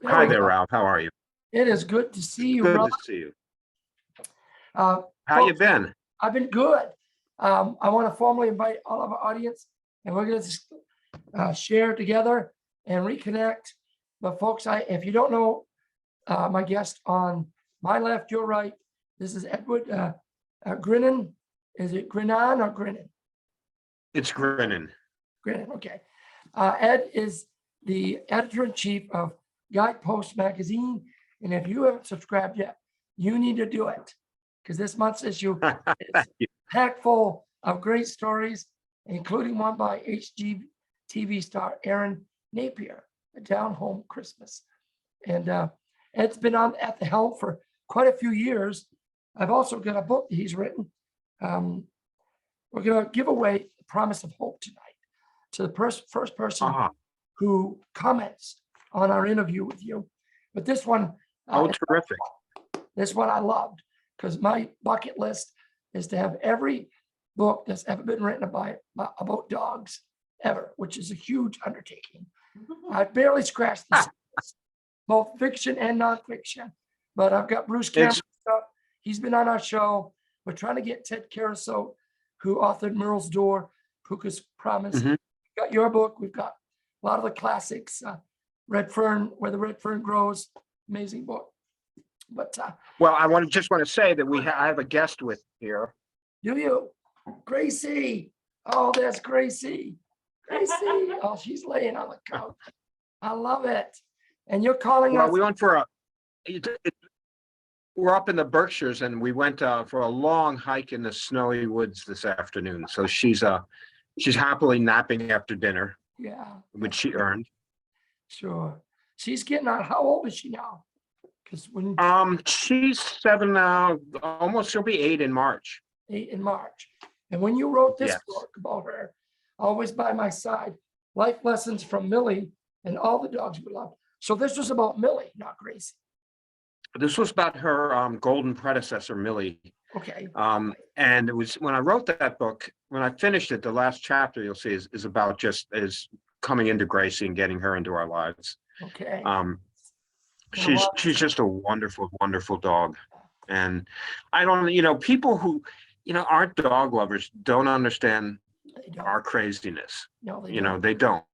There Hi we there, go. Ralph. How are you? It is good to see you, Good brother. to see you. Uh, How you folks, been? I've been good. I want to formally invite all of our audience, and we're going to share together and reconnect. But folks, if you don't know my guest on my left, your right, this is Edward Grinnan. Is it Grinnan or Grinnan? It's Grinnan. Grinnan, okay. Ed is the editor-in-chief of Guidepost magazine, and if you haven't subscribed yet, you need to do it, because this month's issue is packed full of great stories, including one by HGTV star Aaron Napier, A Down Home Christmas. And Ed's been on at the helm for quite a few years. I've also got a book that he's written. We're going to give away the Promise of Hope tonight to the first person who comments on our interview with you. But this one, terrific. This one I loved, because my bucket list is to have every book that's ever been written about dogs ever, which is a huge undertaking. I barely scratched the surface, both fiction and nonfiction. But I've got Bruce Cameron stuff. He's been on our show. We're trying to get Ted Caruso, who authored Merle's Door, Puka's Promise. We've got your book. We've got a lot of the classics, Red Fern, Where the Red Fern Grows, amazing book. But well, I just want to say that I have a guest with here. Do you? Gracie. Oh, that's Gracie. Gracie. Oh, she's laying on the couch. I love it. And you're calling us. We went for we're up in the Berkshires, and we went for a long hike in the snowy woods this afternoon. So she's happily napping after dinner. Yeah. Which she earned. Sure. She's getting on. How old is she now? Because when she's 7 now, almost she'll be 8 in March. 8 in March. And when you wrote this book about her, Always by My Side, Life Lessons from Millie and All the Dogs We Love. So this was about Millie, not Gracie. This was about her golden predecessor, Millie. Okay. And it was when I wrote that book, when I finished it, the last chapter you'll see is about is coming into Gracie and getting her into our lives. Okay. She's just a wonderful, wonderful dog. And I don't, people who, aren't dog lovers don't understand our craziness. No, they don't. They don't.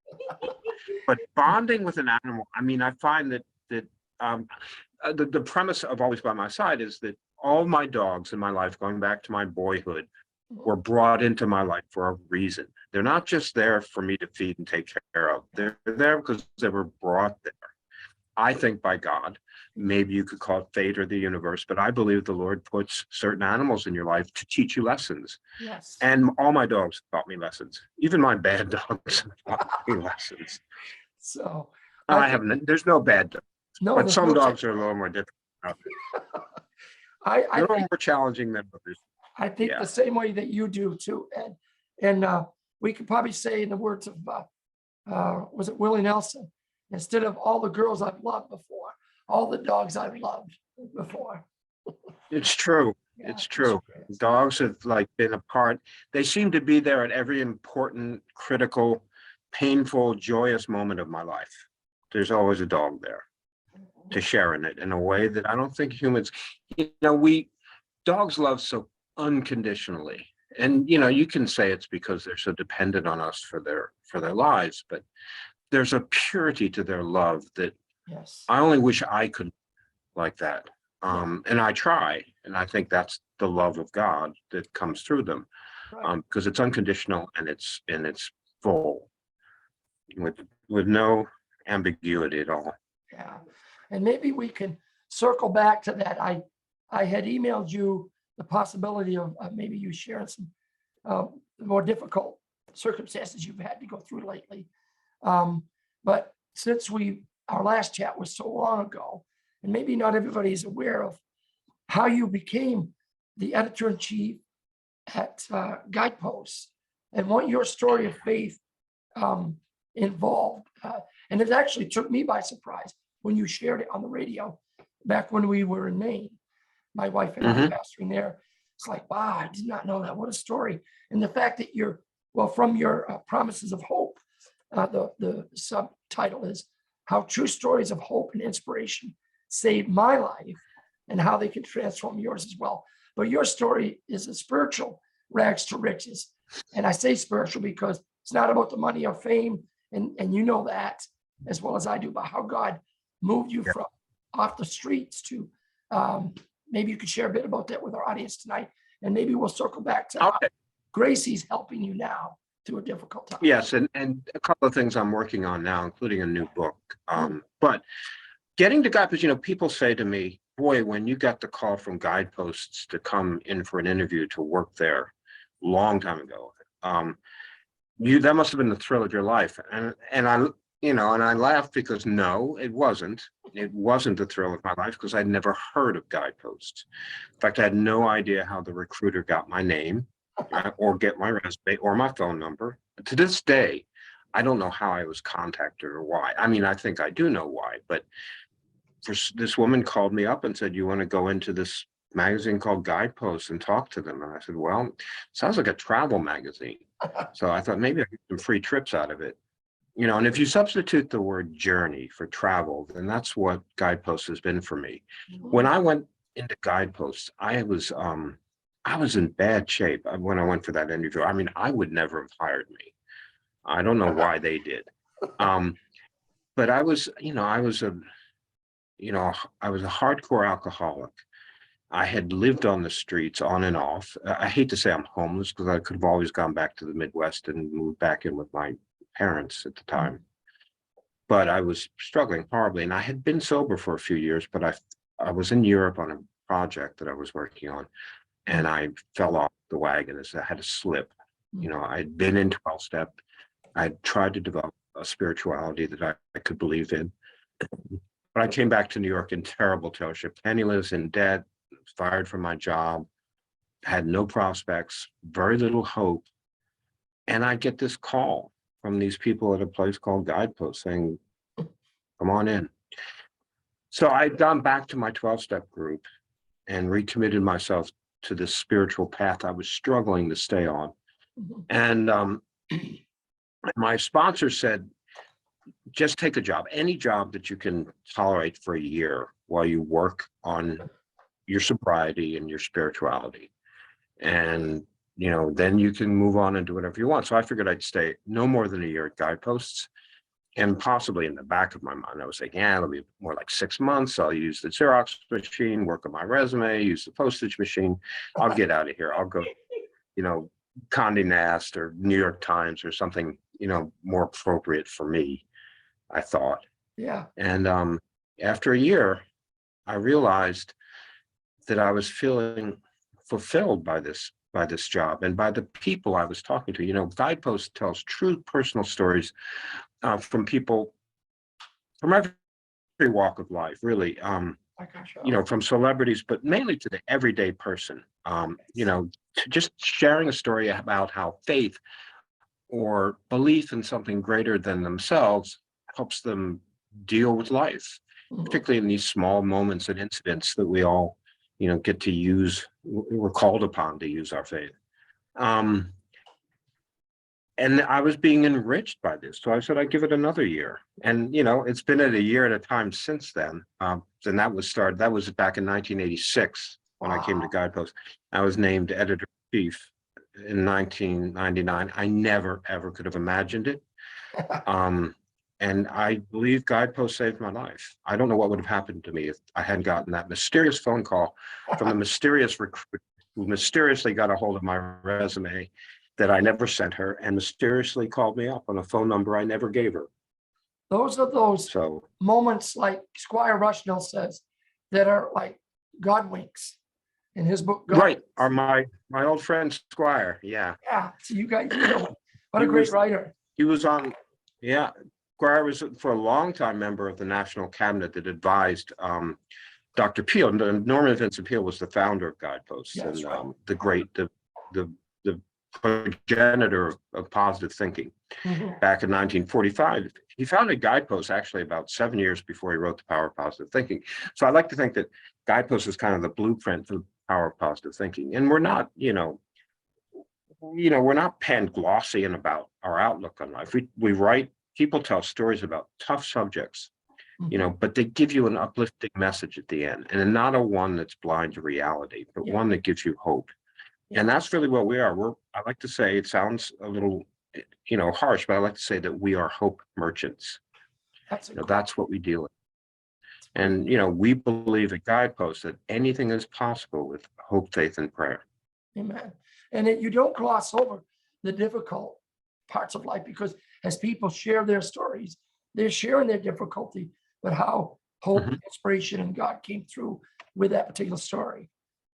But bonding with an animal, I find that the premise of Always by My Side is that all my dogs in my life, going back to my boyhood, were brought into my life for a reason. They're not just there for me to feed and take care of. They're there because they were brought there. I think by God. Maybe you could call it fate or the universe, but I believe the Lord puts certain animals in your life to teach you lessons. Yes. And all my dogs taught me lessons. Even my bad dogs taught me lessons. So there's no bad dogs. No, but some dogs are a little more difficult. I They're more challenging than others. I think the same way that you do too, Ed. And we could probably say, in the words of was it Willie Nelson, instead of all the girls I've loved before, all the dogs I've loved before. It's true. Yeah, it's true. Dogs have been a part. They seem to be there at every important, critical, painful, joyous moment of my life. There's always a dog there to share in it in a way that I don't think humans, dogs love so unconditionally. And, you can say it's because they're so dependent on us for their lives, but there's a purity to their love that I only wish I could like that. And I try, and I think that's the love of God that comes through them, because it's unconditional and it's full with no ambiguity at all. Yeah, and maybe we can circle back to that. I had emailed you the possibility of maybe you sharing some more difficult circumstances you've had to go through lately. But since our last chat was so long ago, and maybe not everybody's aware of how you became the editor-in-chief at Guidepost and what your story of faith involved. And it actually took me by surprise when you shared it on the radio back when we were in Maine. My wife and I pastoring there. It's like, wow, I did not know that. What a story. And the fact that from your Promises of Hope, the subtitle is how true stories of hope and inspiration saved my life and how they can transform yours as well. But your story is a spiritual rags to riches. And I say spiritual because it's not about the money or fame. And you know that as well as I do, about how God moved you from off the streets to, maybe you could share a bit about that with our audience tonight. And maybe we'll circle back to how Gracie's helping you now through a difficult time. Yes, and a couple of things I'm working on now, including a new book. But getting to Guidepost, people say to me, boy, when you got the call from Guideposts to come in for an interview to work there long time ago, that must have been the thrill of your life. And I, and I laughed because no, it wasn't. It wasn't the thrill of my life because I'd never heard of Guideposts. In fact, I had no idea how the recruiter got my name or get my resume or my phone number. To this day, I don't know how I was contacted or why. I mean, I think I do know why, but this woman called me up and said, you want to go into this magazine called Guidepost and talk to them? And I said, well, sounds like a travel magazine. So I thought maybe I get some free trips out of it. And if you substitute the word journey for travel, then that's what Guidepost has been for me. When I went into Guidepost, I was in bad shape when I went for that interview. I mean, I would never have hired me. I don't know why they did. But I was a hardcore alcoholic. I had lived on the streets on and off. I hate to say I'm homeless because I could have always gone back to the Midwest and moved back in with my parents at the time. But I was struggling horribly, and I had been sober for a few years, but I was in Europe on a project that I was working on, and I fell off the wagon as I had a slip. I'd been in 12-step. I'd tried to develop a spirituality that I could believe in. But I came back to New York in terrible territory, penniless, in debt, fired from my job, had no prospects, very little hope. And I get this call from these people at a place called Guidepost saying, come on in. So I'd gone back to my 12-step group and recommitted myself to this spiritual path I was struggling to stay on. And my sponsor said, just take a job, any job that you can tolerate for a year while you work on your sobriety and your spirituality. And, then you can move on and do whatever you want. So I figured I'd stay no more than a year at Guideposts. And possibly in the back of my mind, I was thinking, it'll be more like 6 months. I'll use the Xerox machine, work on my resume, use the postage machine. I'll get out of here. I'll go, Condé Nast or New York Times or something, more appropriate for me, I thought. Yeah. And after a year, I realized that I was feeling fulfilled by this job and by the people I was talking to. Guidepost tells true personal stories from people from every walk of life, really. From celebrities, but mainly to the everyday person. To just sharing a story about how faith or belief in something greater than themselves helps them deal with life, particularly in these small moments and incidents that we all, get to use. We're called upon to use our faith. And I was being enriched by this. So I said, I'd give it another year. And, it's been at a year at a time since then. And that was back in 1986 when I came to Guidepost. I was named editor-in-chief in 1999. I never, ever could have imagined it. And I believe Guidepost saved my life. I don't know what would have happened to me if I hadn't gotten that mysterious phone call from the mysterious recruiter who mysteriously got a hold of my resume that I never sent her and mysteriously called me up on a phone number I never gave her. Those are those moments, like Squire Rushnell says, that are like God winks in his book. God Right. Are my old friend Squire. Yeah. Yeah. So you guys, what a great writer. He was on, Squire was for a long time member of the National Cabinet that advised Dr. Peel. Norman Vincent Peale was the founder of Guideposts, and the great, the progenitor of positive thinking. Back in 1945. He founded Guideposts actually about 7 years before he wrote The Power of Positive Thinking. So I like to think that Guideposts is kind of the blueprint for the power of positive thinking. And we're not, we're not pen glossy and about our outlook on life. We write, people tell stories about tough subjects you know, but they give you an uplifting message at the end, and not a one that's blind to reality, but Yeah. one that gives you hope. Yeah. And that's really what we are. I like to say, it sounds a little, you know, harsh, but I like to say that we are hope merchants. That's You know, that's what we deal with. And, great. you know, we believe at Guidepost that anything is possible with hope, faith, and prayer. Amen. And that you don't gloss over the difficult parts of life, because as people share their stories, they're sharing their difficulty, but how hope, Mhm. inspiration, and God came through with that particular story.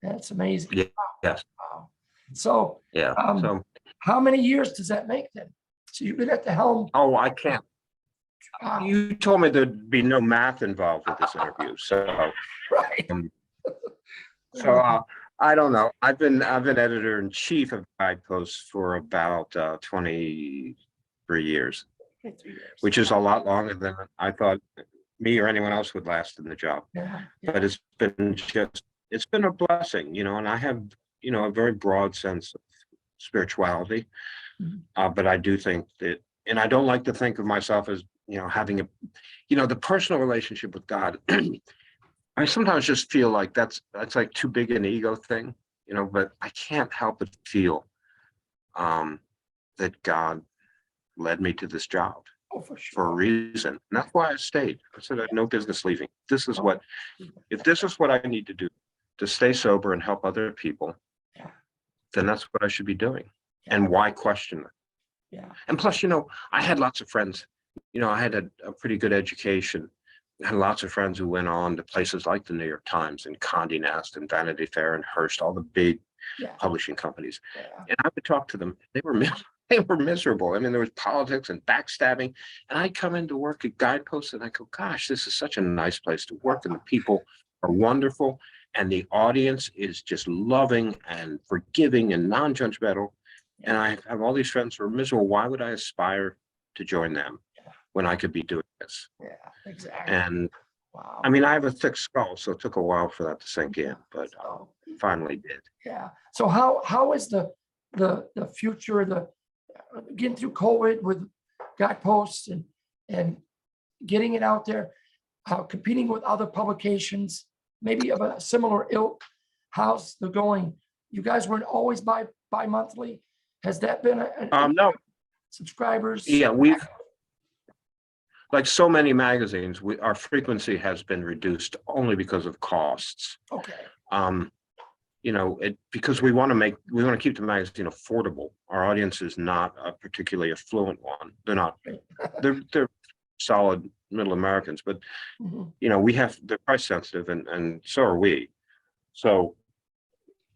That's amazing. Yeah, yes, Wow. So, yeah. So, how many years does that make then? So you've been at the helm. oh, I can't. Wow. You told me there'd be no math involved with this interview, so Right. um, so I don't know. I've been editor in chief of Guidepost for about 23 years, 23 years. which is a lot longer than I thought me or anyone else would last in the job. Yeah. But it's been a blessing, you know, and I have, you know, a very broad sense of spirituality. Mhm. But I do think that, and I don't like to think of myself as, you know, having a, you know, the personal relationship with God. I sometimes just feel like that's like too big an ego thing, you know, but I can't help but feel that God led me to this job Oh, for for a sure. reason. And that's why I stayed. I said I had no business leaving. This is what, Oh, if this is what I need to do to stay sober and help other people, yeah. then that's what I should be doing. Yeah. And why question it? Yeah. And plus, you know, I had lots of friends, you know, I had a pretty good education. I had lots of friends who went on to places like the New York Times and Condé Nast and Vanity Fair and Hearst, all the big Yeah. publishing companies. Yeah. And I would talk to them. They were miserable. I mean, there was politics and backstabbing. And I'd come into work at Guidepost and I go, gosh, this is such a nice place to work. And the people are wonderful. And the audience is just loving and forgiving and non-judgmental. And I have all these friends who are miserable. Why would I aspire to join them when I could be doing this? Yeah. Exactly. And Wow. I mean, I have a thick skull, so it took a while for that to sink in, but So, finally did. yeah. So how is the future, getting through COVID with Guideposts and getting it out there, competing with other publications, maybe of a similar ilk? How's the going? You guys weren't always bi-monthly. Has that been No, subscribers? yeah, we've, like so many magazines, our frequency has been reduced only because of costs. Okay. You know, because we want to keep the magazine affordable. Our audience is not a particularly affluent one. They're not, they're solid middle Americans, but Mhm. you know, they're price sensitive and so are we. So,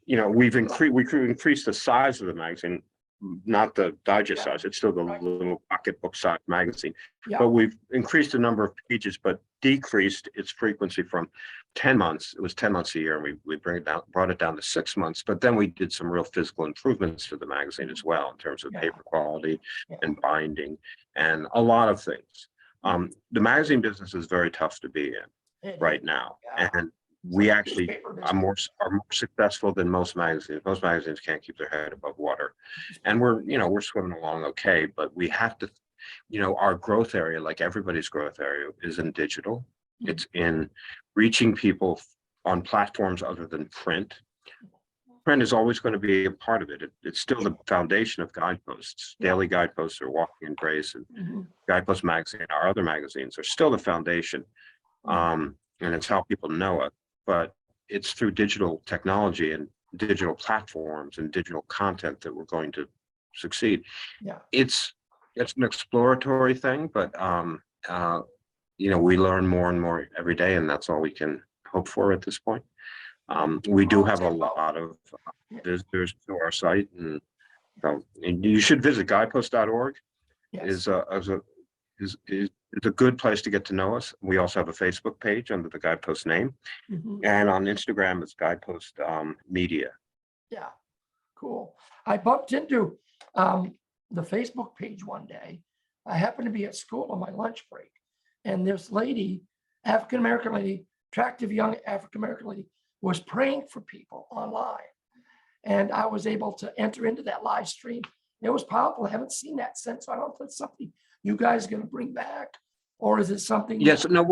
you know, we increased the size of the magazine, not the digest size. It's still the little pocketbook size magazine, Yeah. but we've increased the number of pages, but decreased its frequency from 10 months. It was 10 months a year, and we brought it down to 6 months. But then we did some real physical improvements to the magazine as well in terms of Yeah. paper quality Yeah. and binding and a lot of things. The magazine business is very tough to be in right now, Yeah. and we actually Newspaper are more successful than most magazines. Most magazines can't keep their head above water, and we're swimming along okay. But we have to, you know, our growth area, like everybody's growth area, is in digital. Mhm. It's in reaching people on platforms other than print. Print is always going to be a part of it. It's still the foundation of Guideposts. Daily Guideposts or Walking in Grace and Mhm. Guidepost Magazine, our other magazines are still the foundation. And it's how people know it. But it's through digital technology and digital platforms and digital content that we're going to succeed. Yeah. It's an exploratory thing, but you know, we learn more and more every day, and that's all we can hope for at this point. We do have a lot of visitors to our site, and you should visit guidepost.org. Yes. Is a good place to get to know us. We also have a Facebook page under the Guidepost name, Mhm. and on Instagram it's Guidepost Media. Yeah. Cool. I bumped into the Facebook page one day. I happened to be at school on my lunch break, and this lady, African-American lady, attractive young African-American lady, was praying for people online. And I was able to enter into that live stream. It was powerful. I haven't seen that since. So I don't know if it's something you guys are going to bring back, or is it something? Yes, no,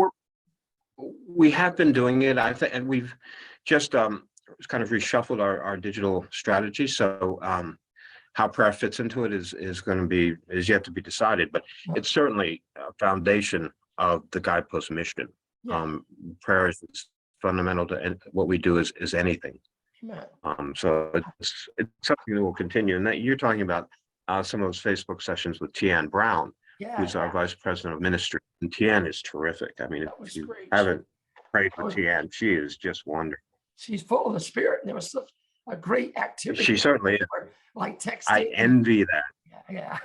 we have been doing it, I think, and we've just kind of reshuffled our digital strategy. So how prayer fits into it is yet to be decided, but it's certainly a foundation of the Guidepost mission. Yeah. Prayer is fundamental to what we do is anything. So it's something that will continue. And that you're talking about some of those Facebook sessions with Tian Brown, who's our vice president of ministry. And Tian is terrific. I mean, if you haven't prayed with Tian, she is just wonderful. She's full of the spirit. There was such a great activity. She certainly is. Like texting. I envy that. Yeah.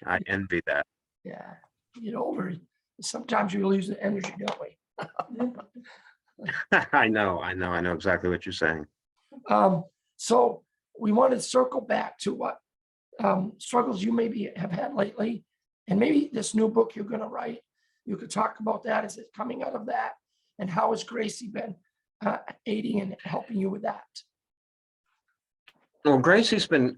I envy that. Yeah. You get older, sometimes you lose the energy, don't we? I know exactly what you're saying. So we want to circle back to what struggles you maybe have had lately, and maybe this new book you're going to write. You could talk about that. Is it coming out of that? And how has Gracie been aiding and helping you with that? Well, Gracie's been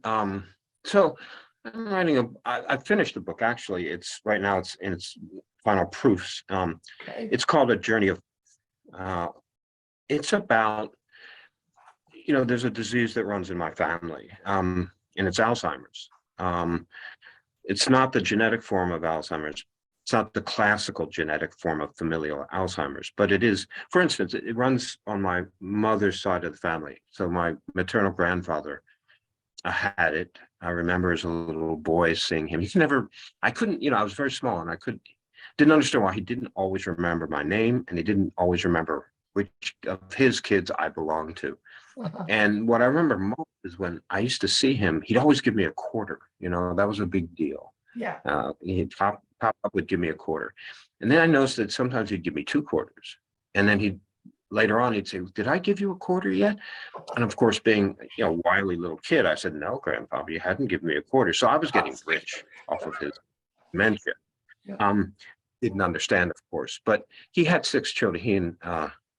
so I'm writing I finished the book, actually. It's right now, it's in its final proofs. Okay. It's called A Journey of it's about, there's a disease that runs in my family, and it's Alzheimer's. It's not the genetic form of Alzheimer's. It's not the classical genetic form of familial Alzheimer's, but it is, for instance, it runs on my mother's side of the family. So my maternal grandfather had it. I remember as a little boy seeing him. I couldn't, I was very small, and didn't understand why he didn't always remember my name, and he didn't always remember which of his kids I belonged to. And what I remember most is when I used to see him, he'd always give me a quarter. That was a big deal. Yeah. He'd pop up, would give me a quarter. And then I noticed that sometimes he'd give me 2 quarters. And then later on, he'd say, "Did I give you a quarter yet?" And of course, being a wily little kid, I said, "No, Grandpa, you hadn't given me a quarter." So I was getting rich off of his dementia. Yeah. Didn't understand, of course, but he had 6 children. He and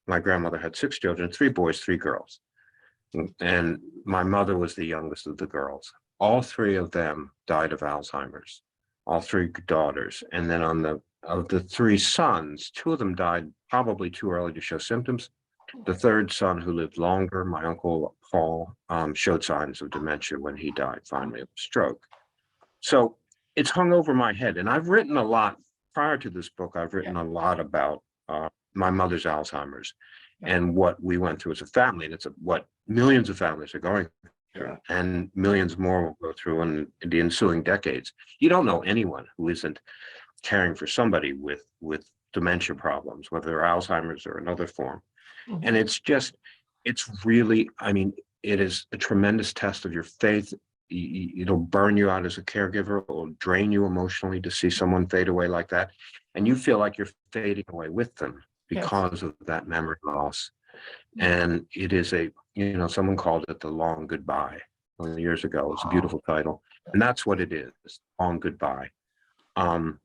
my grandmother had 6 children, 3 boys, 3 girls. And my mother was the youngest of the girls. All 3 of them died of Alzheimer's, all 3 daughters. And then of the 3 sons, 2 of them died probably too early to show symptoms. The 3rd son, who lived longer, my uncle Paul, showed signs of dementia when he died finally of a stroke. So it's hung over my head. And I've written a lot prior to this book. I've written a lot about my mother's Alzheimer's and what we went through as a family. And it's what millions of families are going through, and millions more will go through in the ensuing decades. You don't know anyone who isn't caring for somebody with dementia problems, whether they're Alzheimer's or another form. And it's really, it is a tremendous test of your faith. It'll burn you out as a caregiver. It'll drain you emotionally to see someone fade away like that. And you feel like you're fading away with them because of that memory loss. And it is someone called it the long goodbye years ago. It's a beautiful title. And that's what it is, long goodbye. And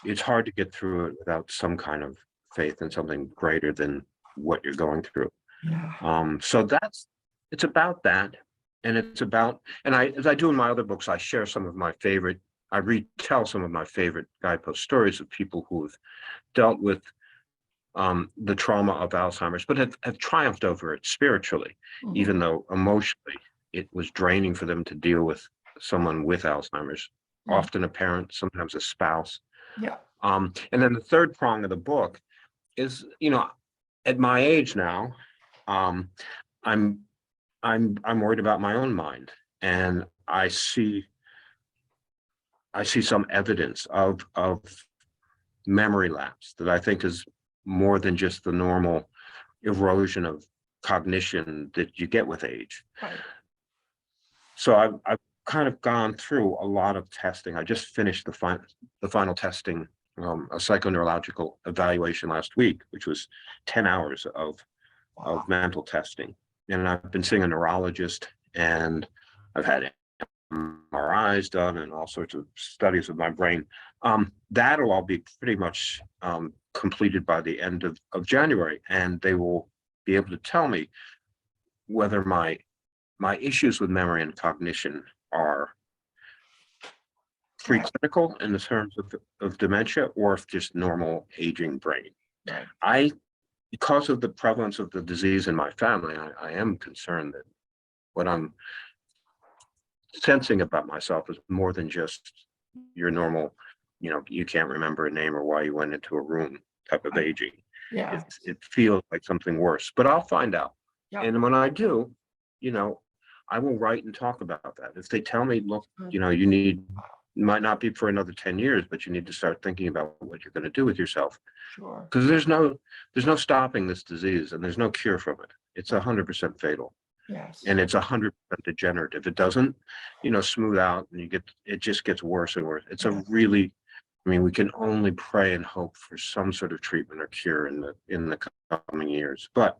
it's hard to get through it without some kind of faith in something greater than what you're going through. So it's about that. And it's about, as I do in my other books, I share I retell some of my favorite Guidepost stories of people who have dealt with the trauma of Alzheimer's, but have triumphed over it spiritually, even though emotionally it was draining for them to deal with someone with Alzheimer's, often a parent, sometimes a spouse. And then the third prong of the book is, at my age now, I'm worried about my own mind, and I see some evidence of memory lapse that I think is more than just the normal erosion of cognition that you get with age. So I've kind of gone through a lot of testing. I just finished the final testing, a psychoneurological evaluation last week, which was 10 hours of mental testing. And I've been seeing a neurologist, and I've had MRIs done and all sorts of studies of my brain. That'll all be pretty much completed by the end of January, and they will be able to tell me whether my issues with memory and cognition are preclinical in the terms of dementia, or if just normal aging brain. Right. Because of the prevalence of the disease in my family, I am concerned that what I'm sensing about myself is more than just your normal, you can't remember a name or why you went into a room type of aging. Yeah. It feels like something worse, but I'll find out. Yeah. And when I do, I will write and talk about that. If they tell me, look, it might not be for another 10 years, but you need to start thinking about what you're going to do with yourself. Sure. Because there's no stopping this disease, and there's no cure from it. It's 100% fatal. Yes. And it's 100% degenerative. It doesn't, smooth out, and it just gets worse and worse. It's we can only pray and hope for some sort of treatment or cure in the coming years. But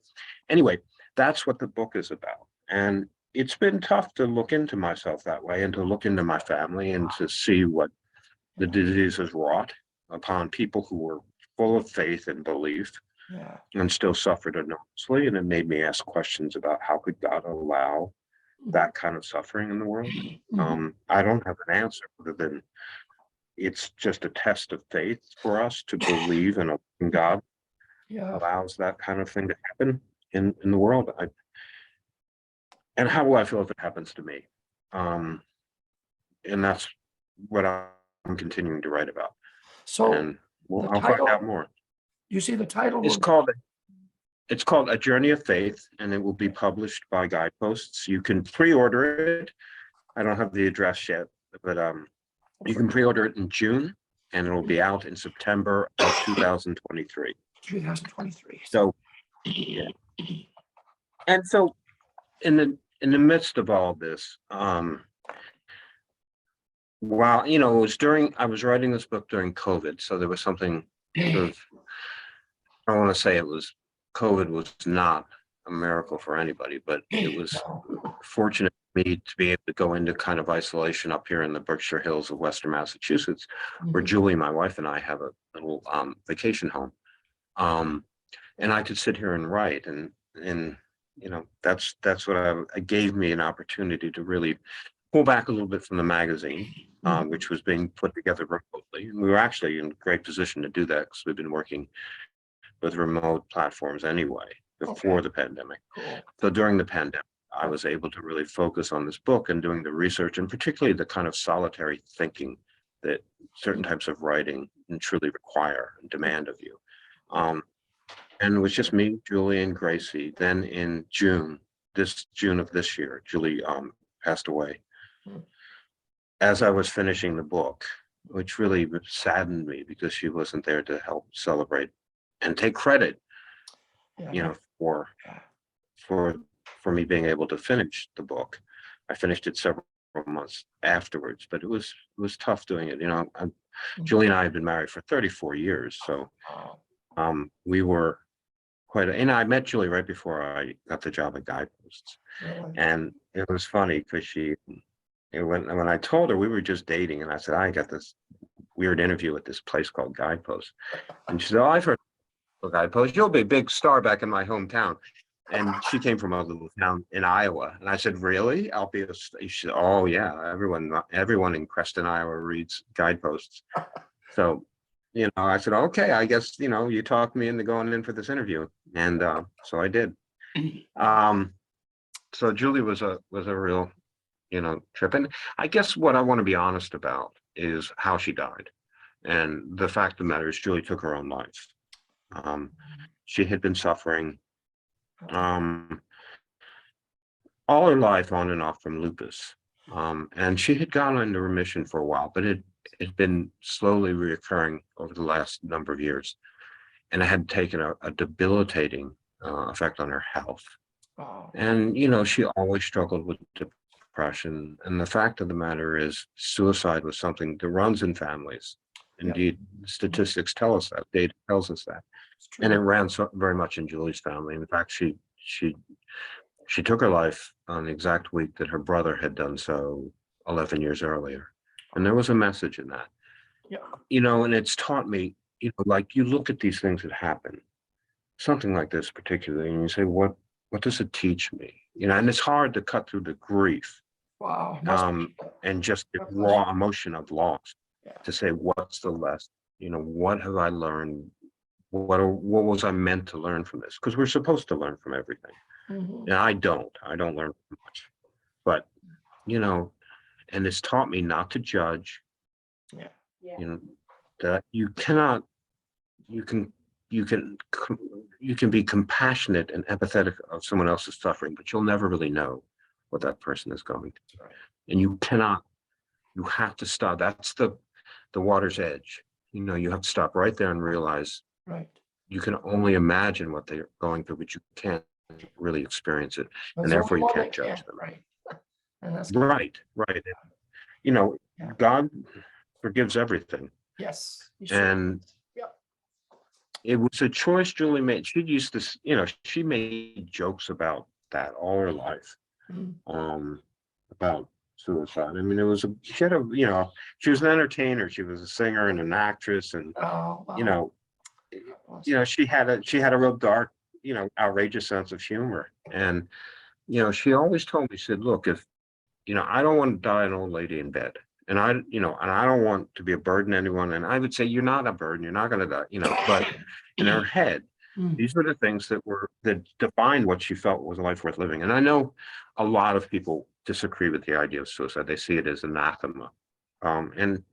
anyway, that's what the book is about. And it's been tough to look into myself that way, and to look into my family, and to see what the disease has wrought upon people who were full of faith and belief, and still suffered enormously. And it made me ask questions about how could God allow that kind of suffering in the world. I don't have an answer other than it's just a test of faith for us to believe in a God allows that kind of thing to happen in the world. And how will I feel if it happens to me? And that's what I'm continuing to write about. So And I'll find out more. You see the title? It's called A Journey of Faith, and it will be published by Guideposts. You can pre-order it. I don't have the address yet, but you can pre-order it in June, and it will be out in September of 2023. 2023. So, yeah. And so, in the midst of all this, while it was I was writing this book during COVID, so there was something sort of, I don't want to say COVID was not a miracle for anybody, but it was fortunate for me to be able to go into kind of isolation up here in the Berkshire Hills of Western Massachusetts, where Julie, my wife, and I have a little vacation home. And I could sit here and write, and that's what gave me an opportunity to really pull back a little bit from the magazine, which was being put together remotely. And we were actually in a great position to do that because we've been working with remote platforms anyway before the pandemic. Cool. So during the pandemic, I was able to really focus on this book and doing the research, and particularly the kind of solitary thinking that certain types of writing truly require and demand of you. And it was just me, Julie, and Gracie. Then in June of this year, Julie passed away. As I was finishing the book, which really saddened me because she wasn't there to help celebrate and take credit, for me being able to finish the book. I finished it several months afterwards, but it was tough doing it. Julie and I had been married for 34 years, so we were and I met Julie right before I got the job at Guideposts. And it was funny because when I told her we were just dating, and I said, I got this weird interview at this place called Guidepost. And she said, I've heard of Guidepost. You'll be a big star back in my hometown. And she came from a little town in Iowa. And I said, really? I'll be she said, oh yeah, everyone in Creston, Iowa reads Guideposts. So, I said, okay, I guess, you talked me into going in for this interview. And so I did. So Julie was a real, trip. And I guess what I want to be honest about is how she died. And the fact of the matter is Julie took her own life. She had been suffering all her life on and off from lupus. And she had gone into remission for a while, but it had been slowly reoccurring over the last number of years. And it had taken a debilitating effect on her health. And, she always struggled with depression. And the fact of the matter is suicide was something that runs in families. Indeed, statistics tell us that, data tells us that. And it ran very much in Julie's family. In fact, she took her life on the exact week that her brother had done so 11 years earlier. And there was a message in that. And it's taught me, like you look at these things that happen, something like this particularly, and you say, what does it teach me? And it's hard to cut through the grief. Wow. And just the raw emotion of loss to say, what's the lesson? What have I learned what was I meant to learn from this? Because we're supposed to learn from everything. Mhm. And I don't learn much, but and it's taught me not to judge. Yeah. That you cannot, you can be compassionate and empathetic of someone else's suffering, but you'll never really know what that person is going through. Right. And you have to stop. That's the water's edge. You have to stop right there and realize Right. you can only imagine what they're going through, but you can't really experience it, and There's only therefore you one can't that judge can, them. right? And that's, Right. Yeah. God forgives everything. yes. you should. And Yep. it was a choice Julie made. She used to, she made jokes about that all her life, Mhm. about suicide. I mean, she was an entertainer. She was a singer and an actress, and Oh, you wow. know, she had a real dark, outrageous sense of humor. And she always told me, she said, "Look, if I don't want to die an old lady in bed. And I don't want to be a burden to anyone." And I would say, "You're not a burden. You're not going to die," but in her head, these were the things that defined what she felt was a life worth living. And I know a lot of people disagree with the idea of suicide. They see it as anathema. And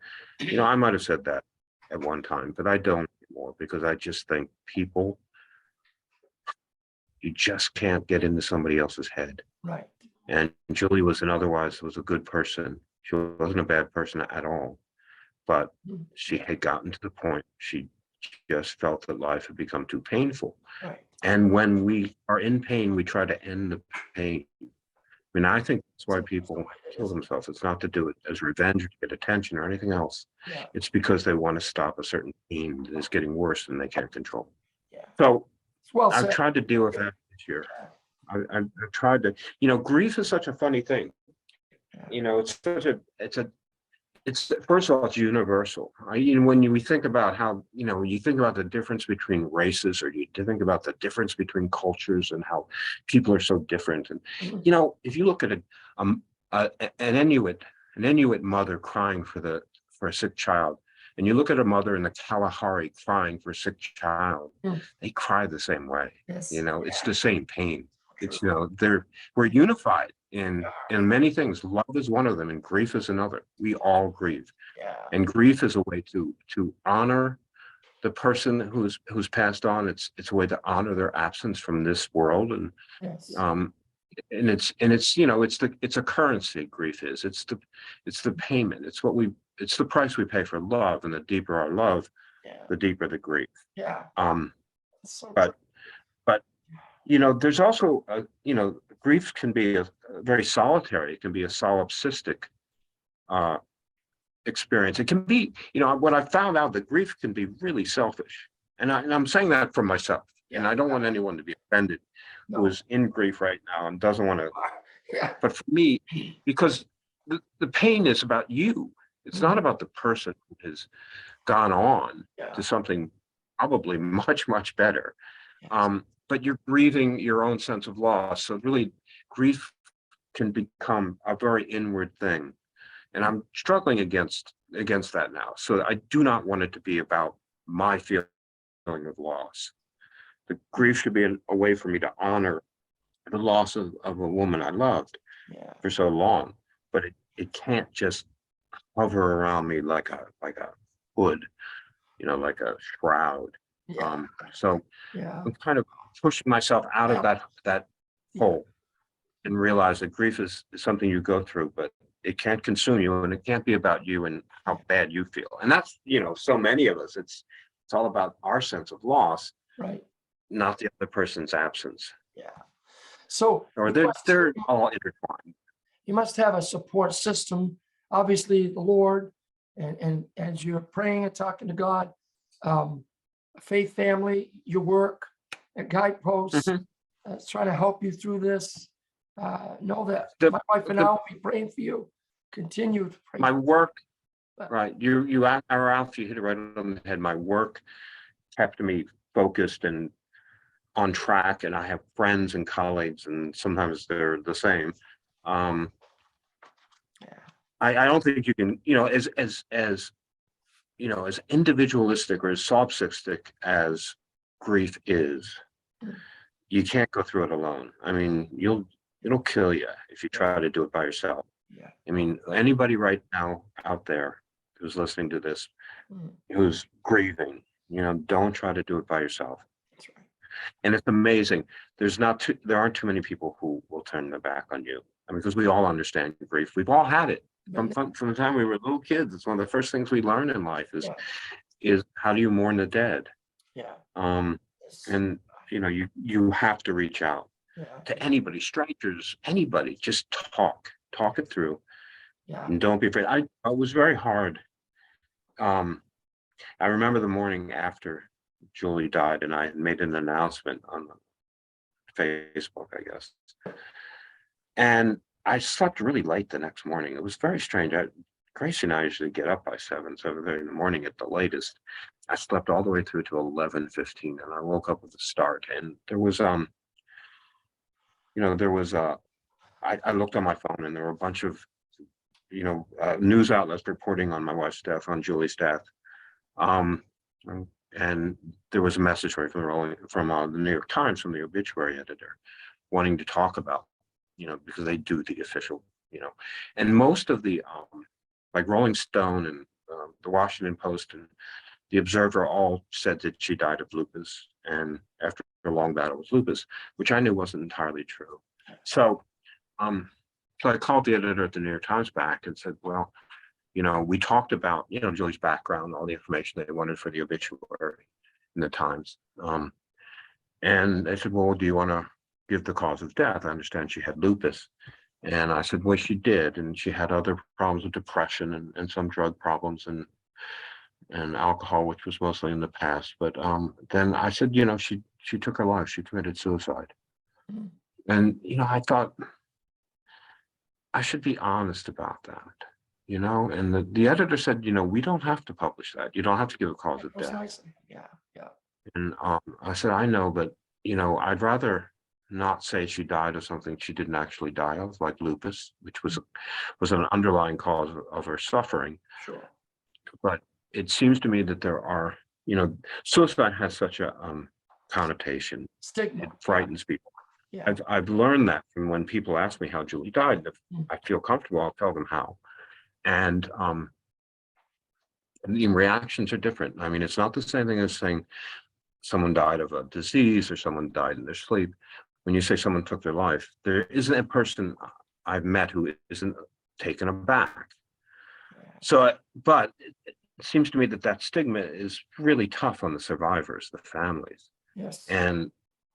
I might have said that at one time, but I don't anymore, because I just think you just can't get into somebody else's head. Right. And Julie was a good person. She wasn't a bad person at all, but she had gotten to the point, she just felt that life had become too painful. Right. And when we are in pain, we try to end the pain. I mean, I think that's why people kill themselves. It's not to do it as revenge or to get attention or anything else. Yeah. It's because they want to stop a certain pain that is getting worse than they can't control. Yeah. So It's well I've said. tried to deal with that this year. I've tried to, grief is such a funny thing. It's first of all, it's universal. When we think about how, you think about the difference between races, or you think about the difference between cultures and how people are so different. And, Mhm. if you look at an Inuit mother crying for a sick child, and you look at a mother in the Kalahari crying for a sick child, they cry the same way. Yes. It's the same pain. It's, we're unified in many things. Love is one of them, and grief is another. We all grieve. Yeah. And grief is a way to honor the person who's passed on. It's a way to honor their absence from this world. And Yes. it's a currency. Grief is. It's the payment. It's the price we pay for love. And the deeper our love, the deeper the grief. Yeah. So But there's also grief can be a very solitary. It can be a solipsistic experience. It can be, what I found out, that grief can be really selfish. And I'm saying that for myself. And I don't want anyone to be offended who is in grief right now and doesn't want to. Yeah. But for me, because the pain is about you. It's not about the person who has gone on to something probably much, much better. But you're grieving your own sense of loss. So really, grief can become a very inward thing. And I'm struggling against that now. So I do not want it to be about my feeling of loss. The grief should be a way for me to honor the loss of a woman I loved for so long. But it can't just hover around me like a hood, like a shroud. So I'm kind of pushing myself out of that hole, and realize that grief is something you go through, but it can't consume you, and it can't be about you and how bad you feel. And that's, so many of us, it's all about our sense of loss, Right. not the other person's absence. Yeah. So Or they're all intertwined. you must have a support system, obviously the Lord, and as you're praying and talking to God, a faith family, your work at Guidepost, trying to help you through this. Know that my wife and I will be praying for you. Continue to pray. My work, right? You are out. You hit it right on the head. My work kept me focused and on track, and I have friends and colleagues, and sometimes they're the same. I don't think you can, as individualistic or as solipsistic as grief is, you can't go through it alone. I mean, it'll kill you if you try to do it by yourself. Yeah. I mean, anybody right now out there who's listening to this, who's grieving, don't try to do it by yourself. That's right. And it's amazing. There aren't too many people who will turn their back on you. I mean, because we all understand grief. We've all had it from the time we were little kids. It's one of the first things we learn in life is how do you mourn the dead? Yeah. And you have to reach out Yeah. to anybody, strangers, anybody. Just talk it through. Yeah. And don't be afraid. It was very hard. I remember the morning after Julie died, and I made an announcement on Facebook, I guess. And I slept really late the next morning. It was very strange. Gracie and I usually get up by 7:30 in the morning at the latest. I slept all the way through to 11:15, and I woke up with a start. And there was I looked on my phone, and there were a bunch of news outlets reporting on my wife's death, on Julie's death. And there was a message from the New York Times, from the obituary editor, wanting to talk about, because they do the official, and most of the, like Rolling Stone and the Washington Post and the Observer all said that she died of lupus, and after a long battle with lupus, which I knew wasn't entirely true. So I called the editor at the New York Times back and said, well, we talked about, Julie's background, all the information they wanted for the obituary in the Times. And they said, well, do you want to give the cause of death? I understand she had lupus. And I said, well, she did. And she had other problems with depression and some drug problems and alcohol, which was mostly in the past. But then I said, she took her life. She committed suicide. And, I thought I should be honest about that. And the editor said, we don't have to publish that. You don't have to give a cause of death. Nicely. Yeah. Yeah. And I said, I know, but, I'd rather not say she died of something she didn't actually die of, like lupus, which was an underlying cause of her suffering. Sure. But it seems to me that there are, suicide has such a connotation. Stigma. It frightens people. Yeah. I've learned that from when people ask me how Julie died. If I feel comfortable, I'll tell them how. And the reactions are different. I mean, it's not the same thing as saying someone died of a disease or someone died in their sleep. When you say someone took their life, there isn't a person I've met who isn't taken aback. So, but it seems to me that stigma is really tough on the survivors, the families. Yes. And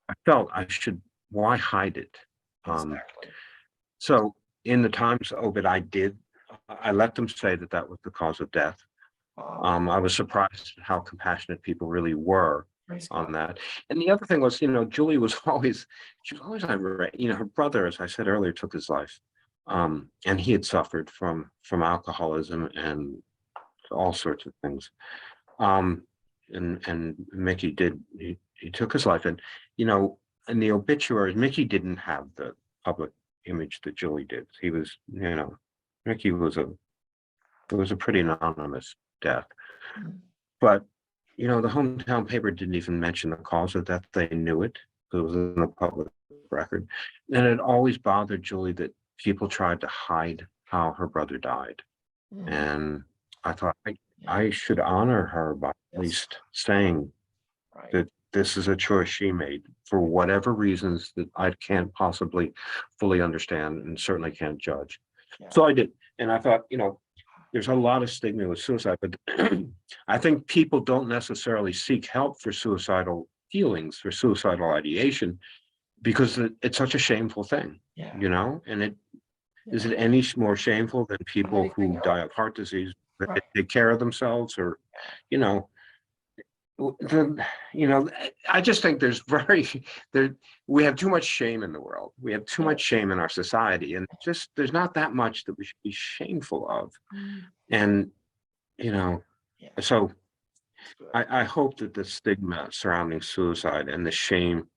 I felt why hide it? Exactly. So in the Times obit, I let them say that was the cause of death. I was surprised at how compassionate people really were on that. And the other thing was, Julie was always irate. Her brother, as I said earlier, took his life. And he had suffered from alcoholism and all sorts of things. And Mickey he took his life. And, in the obituaries, Mickey didn't have the public image that Julie did. He was, Mickey was it was a pretty anonymous death. But, the hometown paper didn't even mention the cause of death. They knew it because it was in the public record. And it always bothered Julie that people tried to hide how her brother died. And I thought I should honor her by at least saying that this is a choice she made for whatever reasons that I can't possibly fully understand and certainly can't judge. So I did. And I thought, there's a lot of stigma with suicide, but I think people don't necessarily seek help for suicidal feelings, for suicidal ideation, because it's such a shameful thing, and is it any more shameful than people who die of heart disease, that they take care of themselves, or, I just think we have too much shame in the world. We have too much shame in our society, and there's not that much that we should be shameful of. And, so I hope that the stigma surrounding suicide and the shame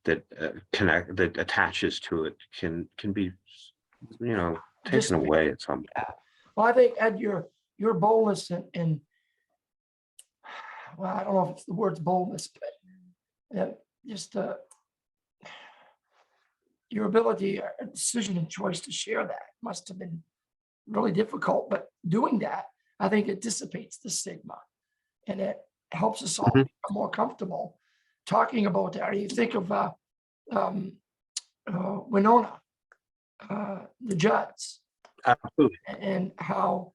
that that attaches to it can be, taken away at some point. Well, I think, Ed, your boldness and well, I don't know if it's the word's boldness, but just your ability, decision and choice to share that must have been really difficult, but doing that, I think it dissipates the stigma and it helps us all Mhm. become more comfortable talking about that. You think of um, Winona, the Judds, Absolutely. and how,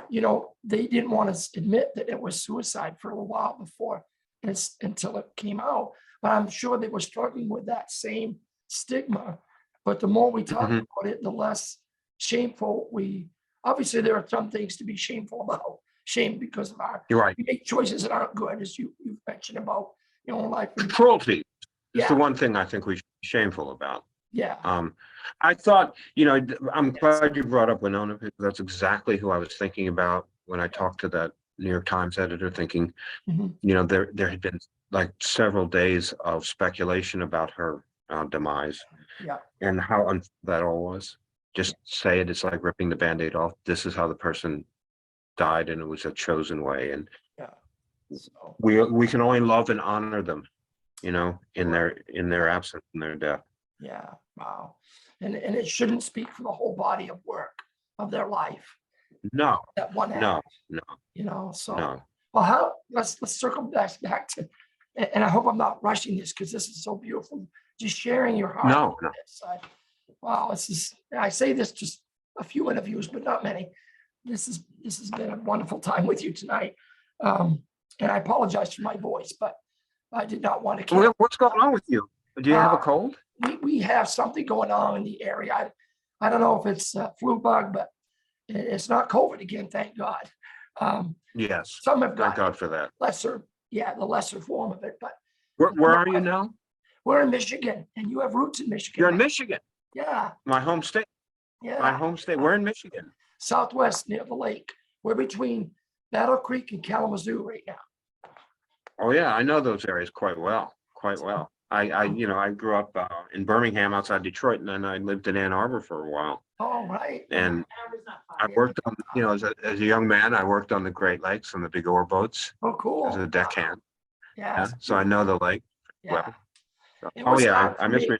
they didn't want to admit that it was suicide for a little while before until it came out. But I'm sure they were struggling with that same stigma. But the more we talk Mhm. about it, the less shameful obviously there are some things to be shameful about, shame because of You're right. we make choices that aren't good, as you mentioned about your own life. Cruelty is the Yeah, one thing I think we should be shameful about. yeah, I thought, I'm glad you brought up Winona because that's exactly who I was thinking about when I talked to that New York Times editor, thinking, mhm, there had been like several days of speculation about her demise yeah, and how unfair that all was. Just say it, it's like ripping the Band-Aid off. This is how the person died, and it was a chosen way. And yeah. So, we can only love and honor them, in Right. their absence, in their death. yeah, wow. And it shouldn't speak for the whole body of work of their life, No, that one no, act, no, so. no. Well, let's circle back to, and I hope I'm not rushing this because this is so beautiful. Just sharing your heart. No, no. Wow, I say this just a few interviews, but not many. This has been a wonderful time with you tonight. And I apologize for my voice, but I did not want to kill. What's going on with you? Do you have a cold? We have something going on in the area. I don't know if it's a flu bug, but it's not COVID again, thank God. Yes. Some have Thank got God for that. the lesser form of it, but Where are you now? we're in Michigan and you have roots in Michigan. You're in right? Michigan, Yeah, my home state. My yeah. home state. We're in Michigan. Southwest near the lake. We're between Battle Creek and Kalamazoo right now. Oh yeah, I know those areas quite well. Quite well. I grew up in Birmingham outside Detroit, and then I lived in Ann Arbor for a while. Oh, right. And I worked on, as a young man, I worked on the Great Lakes on the big ore boats Oh, cool. as a deckhand. Yeah. Yeah, so I know the lake Yeah. well. So, It oh was yeah, hard I for miss me. Michigan.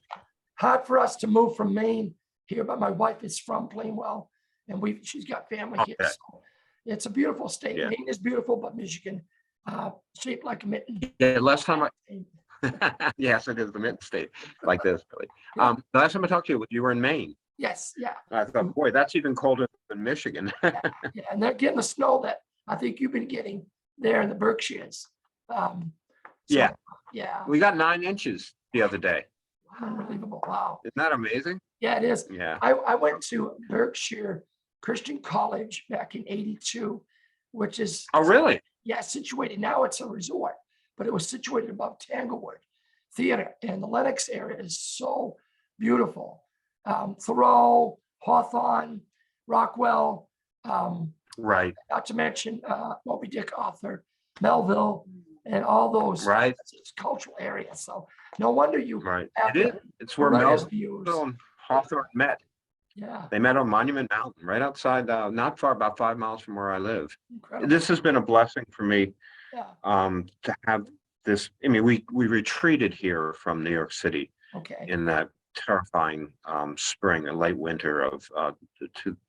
Hard for us to move from Maine here, but my wife is from Plainwell and she's got family here. Okay. So it's a beautiful state. Yeah. Maine is beautiful, but Michigan, shaped like a mitten. Yeah, last time yes, it is the mid state like this, really. The last time I talked to you were in Maine. Yes, yeah. I thought, boy, that's even colder than Michigan. Yeah, and they're getting the snow that I think you've been getting there in the Berkshires. So, Yeah. Yeah. We got 9 inches the other day. Unbelievable. Wow. Isn't that amazing? Yeah, it is. Yeah. I went to Berkshire Christian College back in '82, which is, Oh, really? situated, now it's a resort, but it was situated above Tanglewood Theater, and the Lenox area is so beautiful. Thoreau, Hawthorne, Rockwell, Right. not to mention Moby Dick author Melville, and all those Right. cultural areas. So no wonder you Right. have It is. It's where horrendous Melville views. and Hawthorne met. Yeah, They met on Monument Mountain, right outside, not far, about 5 miles from where I live. incredible. This has been a blessing for me Yeah. to have this. I mean, we retreated here from New York City Okay. in that terrifying spring, a late winter of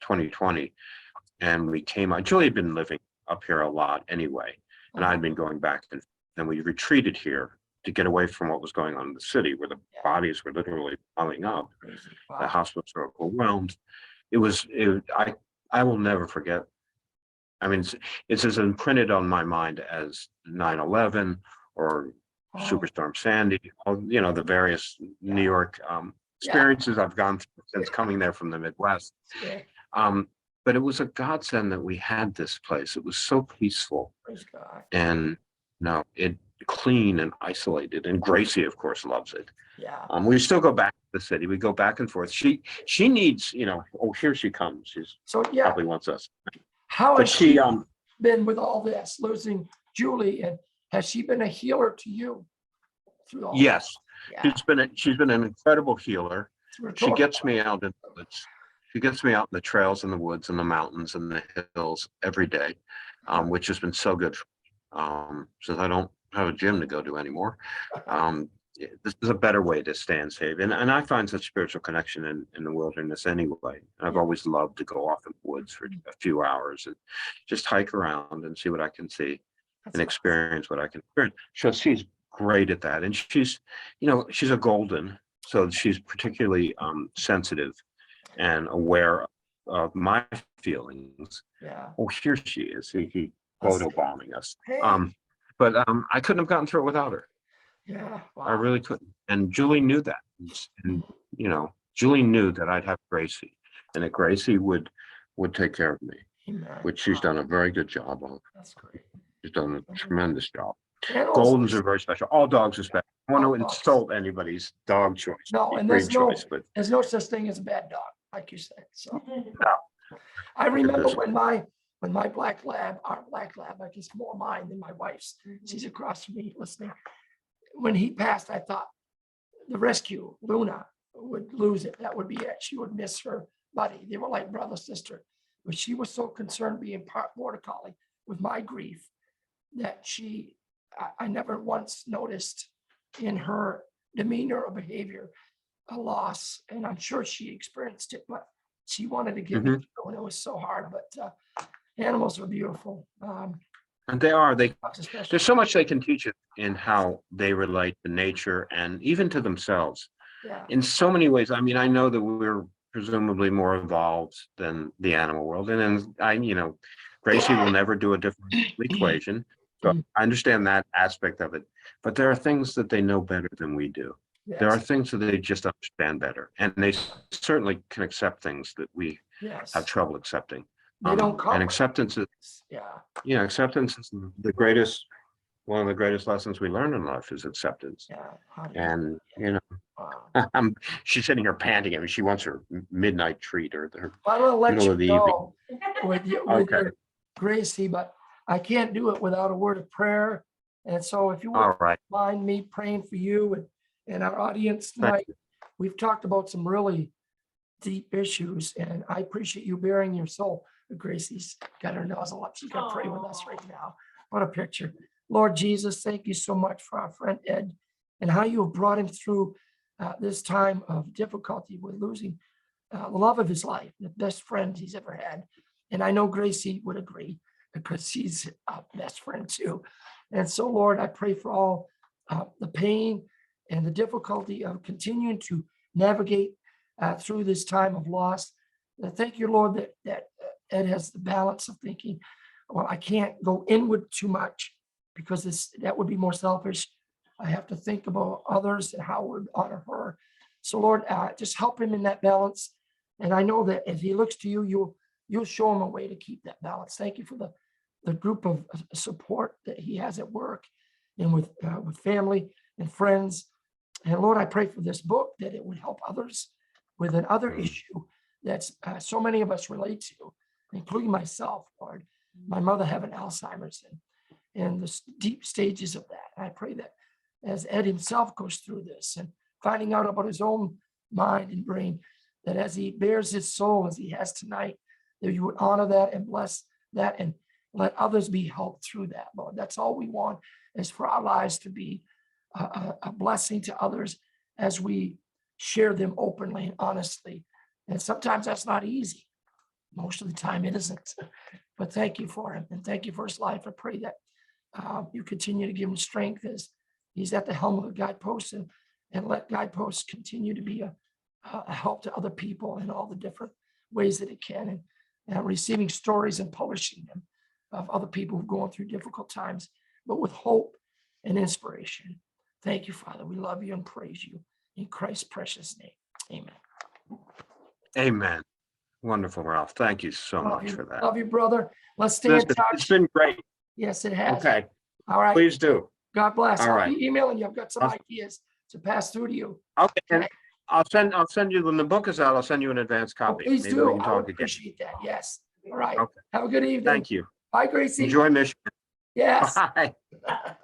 2020. And we came out. Julie had been living up here a lot anyway, and I'd been going back. And then we retreated here to get away from what was going on in the city, where the bodies were literally piling up. Crazy. The Wow. hospitals were overwhelmed. I will never forget. I mean, it's as imprinted on my mind as 9/11 or Oh, Superstorm Sandy, the various New York Yeah. experiences I've gone through since coming there from the Midwest. yeah. But it was a godsend that we had this place. It was so peaceful Praise God. and it clean and isolated. And Gracie, of course, loves it. Yeah. We still go back to the city. We go back and forth. She needs, oh, here she comes. She's So yeah, probably wants us. how But has she she been with all this, losing Julie, and has she been a healer to you through all? yes, Yeah. she's been an incredible healer. It's She rhetorical. gets me out in the woods. She gets me out in the trails and the woods and the mountains and the hills every day, which has been so good for me. Since I don't have a gym to go to anymore. This is a better way to stand safe. And I find such spiritual connection in the wilderness anyway. I've always loved to go off in the woods for a few hours and just hike around and see what I can see and experience what I can experience. So she's great at that. And she's, she's a golden, so she's particularly sensitive and aware of my feelings. Yeah. Oh, here she is. He photo bombing us. Hey. But I couldn't have gotten through it without her. Yeah. Wow. I really couldn't. And Julie knew that. And Julie knew that I'd have Gracie, and that Gracie would take care of me, Amen. which she's done a very good job of. That's great. She's done a tremendous job. Animals Goldens are very special. All dogs are special. I don't want to insult anybody's dog choice. No, and breed choice, but there's no such thing as a bad dog, like you said. So no. I remember when my black lab, our black lab, I guess more mine than my wife's, she's across from me listening. When he passed, I thought the rescue, Luna, would lose it. That would be it. She would miss her buddy. They were like brother, sister. But she was so concerned being part border collie with my grief that I never once noticed in her demeanor or behavior a loss. And I'm sure she experienced it, but she wanted to get me through, and it was so hard. But animals are beautiful. And they are. There's so much they can teach us in how they relate to nature and even to themselves. Yeah. In so many ways. I mean, I know that we're presumably more evolved than the animal world, and then Gracie will never do a different equation. So I understand that aspect of it. But there are things that they know better than we do. Yes. There are things that they just understand better, and they certainly can accept things that we have trouble accepting. They don't and acceptance is acceptance is one of the greatest lessons we learn in life is acceptance. And wow. She's sitting here panting at me. She wants her midnight treat or her middle of the evening with your Gracie, but I can't do it without a word of prayer. And so if you would mind me praying for you and our audience tonight, we've talked about some really deep issues, and I appreciate you bearing your soul. Gracie's got her nozzle up. She's going to pray with us right now. What a picture. Lord Jesus, thank you so much for our friend Ed and how you have brought him through this time of difficulty with losing the love of his life, the best friend he's ever had. And I know Gracie would agree because she's a best friend too. And so, Lord, I pray for all the pain and the difficulty of continuing to navigate through this time of loss. Thank you, Lord, that Ed has the balance of thinking, well, I can't go inward too much because that would be more selfish. I have to think about others and how it would honor her. So, Lord, just help him in that balance. And I know that if he looks to you, you'll show him a way to keep that balance. Thank you for the group of support that he has at work and with family and friends. And Lord, I pray for this book that it would help others with another issue that's so many of us relate to, including myself, Lord. My mother having Alzheimer's and the deep stages of that. And I pray that as Ed himself goes through this and finding out about his own mind and brain, that as he bears his soul as he has tonight, that you would honor that and bless that and let others be helped through that, Lord. That's all we want, is for our lives to be a blessing to others as we share them openly and honestly. And sometimes that's not easy. Most of the time it isn't. But thank you for him and thank you for his life. I pray that you continue to give him strength as he's at the helm of the Guidepost, and let Guidepost continue to be a help to other people in all the different ways that it can, and receiving stories and publishing them of other people who've gone through difficult times, but with hope and inspiration. Thank you, Father. We love you and praise you in Christ's precious name. Amen. Amen. Wonderful, Ralph. Thank you so much for that. Love you, brother. Let's stay in touch. It's been great. Yes, it has. Okay. All right. Please do. God bless. All right. I'll be emailing you. I've got some ideas to pass through to you. Okay. And I'll send you when the book is out. I'll send you an advance copy. Please Maybe do. we can I talk would again. appreciate that. Yes. All right. Okay. Have a good evening. Thank you. Bye, Gracie. Enjoy Michigan. Yes. Bye.